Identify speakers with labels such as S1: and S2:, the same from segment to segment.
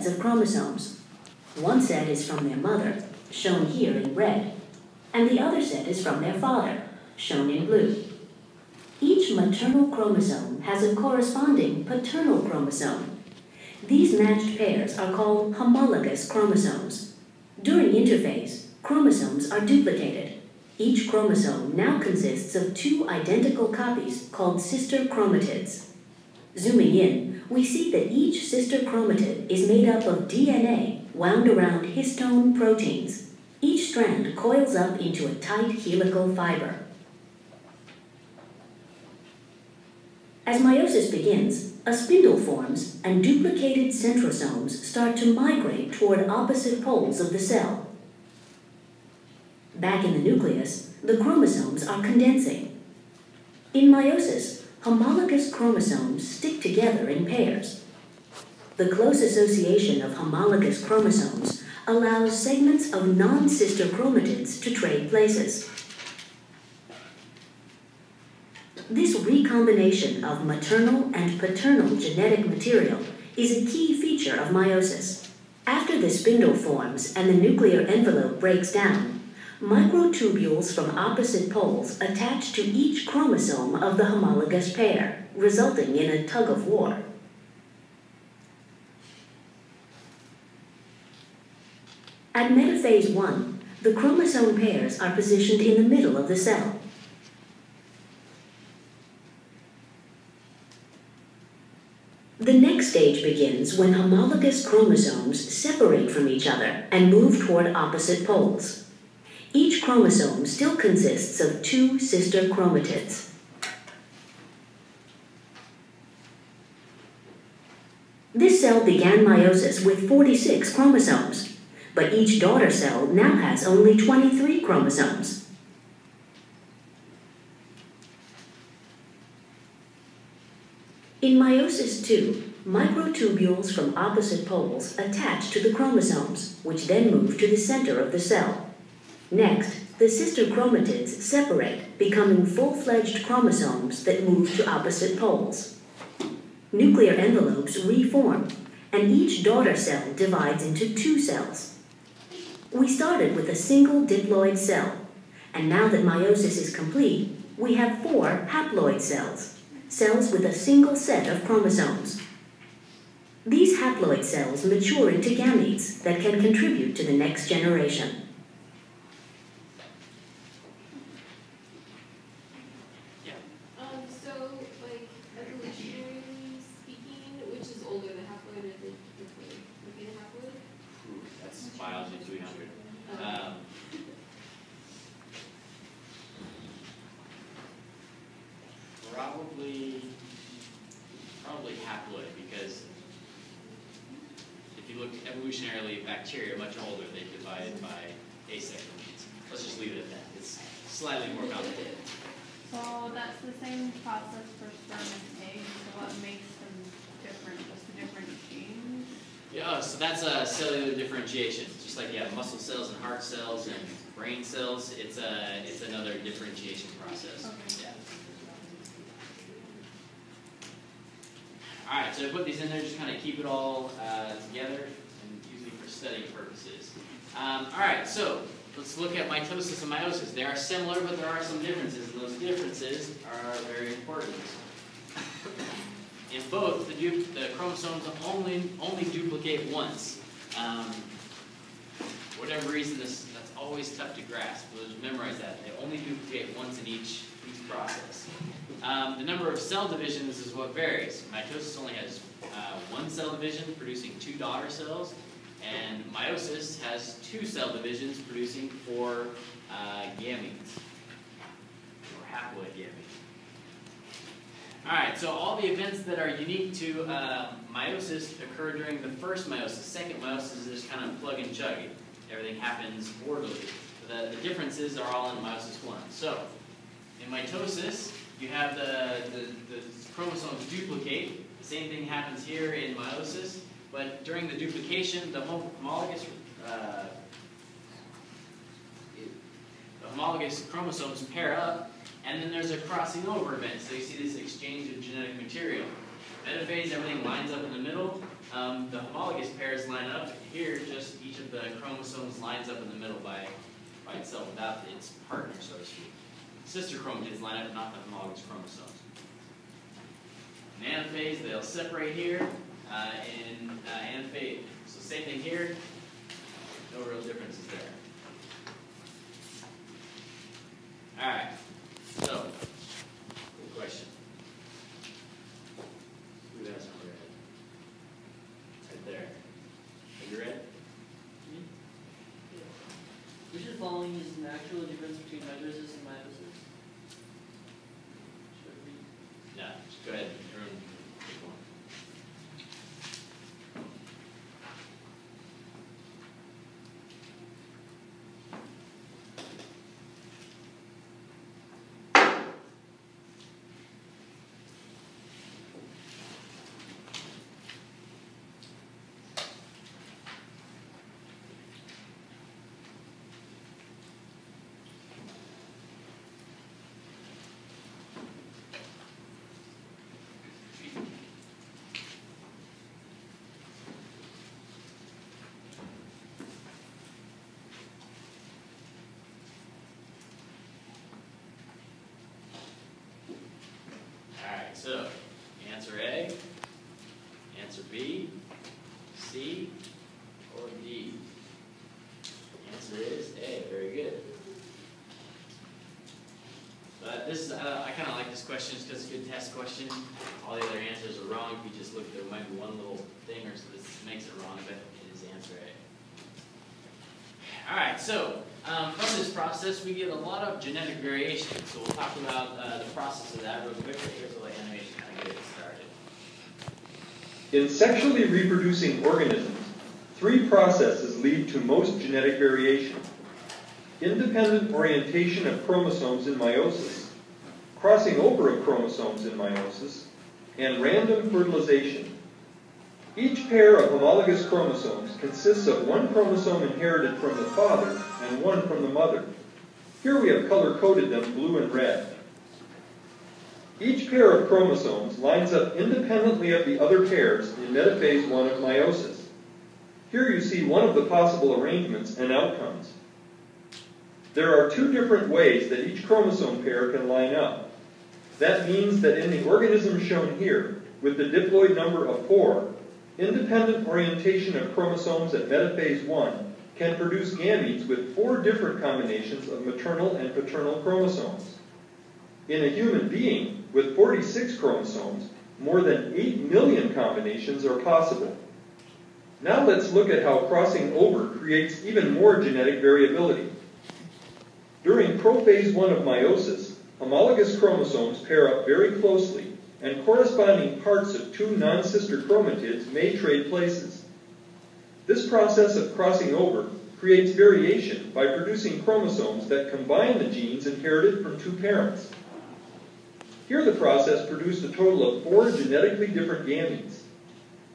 S1: sets of chromosomes. One set is from their mother, shown here in red, and the other set is from their father, shown in blue. Each maternal chromosome has a corresponding paternal chromosome. These matched pairs are called homologous chromosomes. During interphase, chromosomes are duplicated. Each chromosome now consists of two identical copies called sister chromatids. Zooming in, we see that each sister chromatid is made up of DNA wound around histone proteins. Each strand coils up into a tight helical fiber. As meiosis begins, a spindle forms and duplicated centrosomes start to migrate toward opposite poles of the cell. Back in the nucleus, the chromosomes are condensing. In meiosis, homologous chromosomes stick together in pairs. The close association of homologous chromosomes allows segments of non-sister chromatids to trade places. This recombination of maternal and paternal genetic material is a key feature of meiosis. After the spindle forms and the nuclear envelope breaks down, microtubules from opposite poles attach to each chromosome of the homologous pair, resulting in a tug-of-war. At metaphase 1, the chromosome pairs are positioned in the middle of the cell. The next stage begins when homologous chromosomes separate from each other and move toward opposite poles. Each chromosome still consists of two sister chromatids. This cell began meiosis with 46 chromosomes, but each daughter cell now has only 23 chromosomes. In meiosis 2, microtubules from opposite poles attach to the chromosomes, which then move to the center of the cell. Next, the sister chromatids separate, becoming full-fledged chromosomes that move to opposite poles. Nuclear envelopes reform, and each daughter cell divides into two cells. We started with a single diploid cell, and now that meiosis is complete, we have 4 haploid cells, cells with a single set of chromosomes. These haploid cells mature into gametes that can contribute to the next generation.
S2: Biology 300. Probably haploid, because if you look evolutionarily, bacteria are much older. They divided by asexual means. Let's just leave it at that. It's slightly more complicated.
S3: So that's the same process for sperm and egg. So what makes them different? Just the different genes?
S2: Yeah, so that's a cellular differentiation. Just like you have muscle cells and heart cells and brain cells, it's another differentiation process.
S3: Okay.
S2: Yeah. All right, so I put these in there, just kind of keep it all together, and usually for study purposes. All right, so let's look at mitosis and meiosis. They are similar, but there are some differences, and those differences are very important. In both, the chromosomes only duplicate once. For whatever reason, that's always tough to grasp. We'll just memorize that. They only duplicate once in each process. The number of cell divisions is what varies. Mitosis only has 1 cell division, producing 2 daughter cells, and meiosis has 2 cell divisions, producing 4 gametes, or haploid gametes. All right, so all the events that are unique to meiosis occur during the first meiosis. Second meiosis is just kind of plug and chug. Everything happens orderly. The differences are all in meiosis 1. So, in mitosis, you have the chromosomes duplicate. The same thing happens here in meiosis, but during the duplication, the homologous chromosomes pair up, and then there's a crossing over event. So you see this exchange of genetic material. Metaphase, everything lines up in the middle. The homologous pairs line line up. Here, just each of the chromosomes lines up in the middle by itself without its partner, so to speak. Sister chromatids line up, not the homologous chromosomes. In anaphase, they'll separate here in anaphase. So same thing here. No real differences there. All right. So, good question. Who has one red? Right there. Are you red?
S4: Which of the following is an actual difference between meiosis and meiosis? Should it be?
S2: Yeah. Just go ahead. Everyone, pick one. Alright, so answer A, answer B, C, or D. The answer is A. Very good. But this is, I kind of like this question just because it's a good test question. All the other answers are wrong. If you just look, there might be one little thing or so this makes it wrong, but it is answer A. Alright, so from this process we get a lot of genetic variation. So we'll talk about the process of that real quick. Here's a little animation kind of get it started.
S5: In sexually reproducing organisms, 3 processes lead to most genetic variation: independent orientation of chromosomes in meiosis, crossing over of chromosomes in meiosis, and random fertilization. Each pair of homologous chromosomes consists of one chromosome inherited from the father and one from the mother. Here we have color-coded them blue and red. Each pair of chromosomes lines up independently of the other pairs in metaphase 1 of meiosis. Here you see one of the possible arrangements and outcomes. There are 2 different ways that each chromosome pair can line up. That means that in the organism shown here, with the diploid number of 4, independent orientation of chromosomes at metaphase 1 can produce gametes with 4 different combinations of maternal and paternal chromosomes. In a human being with 46 chromosomes, more than 8 million combinations are possible. Now let's look at how crossing over creates even more genetic variability. During prophase 1 of meiosis, homologous chromosomes pair up very closely, and corresponding parts of 2 non-sister chromatids may trade places. This process of crossing over creates variation by producing chromosomes that combine the genes inherited from 2 parents. Here the process produced a total of 4 genetically different gametes.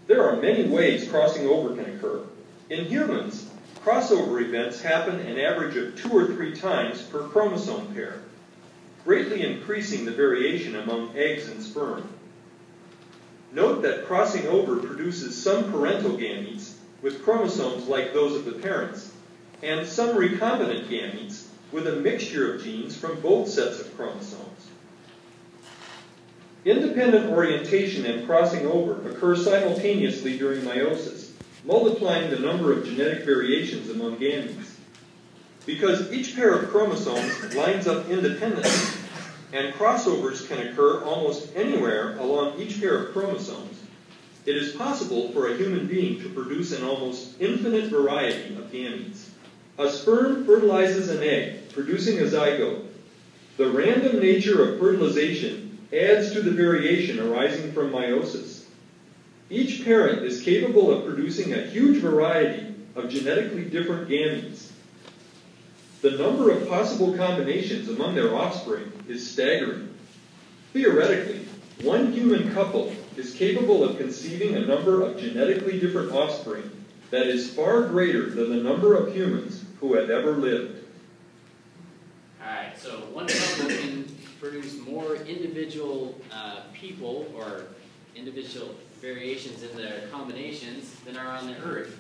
S5: There are many ways crossing over can occur. In humans, crossover events happen an average of 2 or 3 times per chromosome pair, greatly increasing the variation among eggs and sperm. Note that crossing over produces some parental gametes with chromosomes like those of the parents, and some recombinant gametes with a mixture of genes from both sets of chromosomes. Independent orientation and crossing over occur simultaneously during meiosis, multiplying the number of genetic variations among gametes. Because each pair of chromosomes lines up independently, and crossovers can occur almost anywhere along each pair of chromosomes, it is possible for a human being to produce an almost infinite variety of gametes. A sperm fertilizes an egg, producing a zygote. The random nature of fertilization adds to the variation arising from meiosis. Each parent is capable of producing a huge variety of genetically different gametes. The number of possible combinations among their offspring is staggering. Theoretically, one human couple is capable of conceiving a number of genetically different offspring that is far greater than the number of humans who have ever lived.
S2: Alright, so one couple can produce more individual people or individual variations in their combinations than are on the Earth.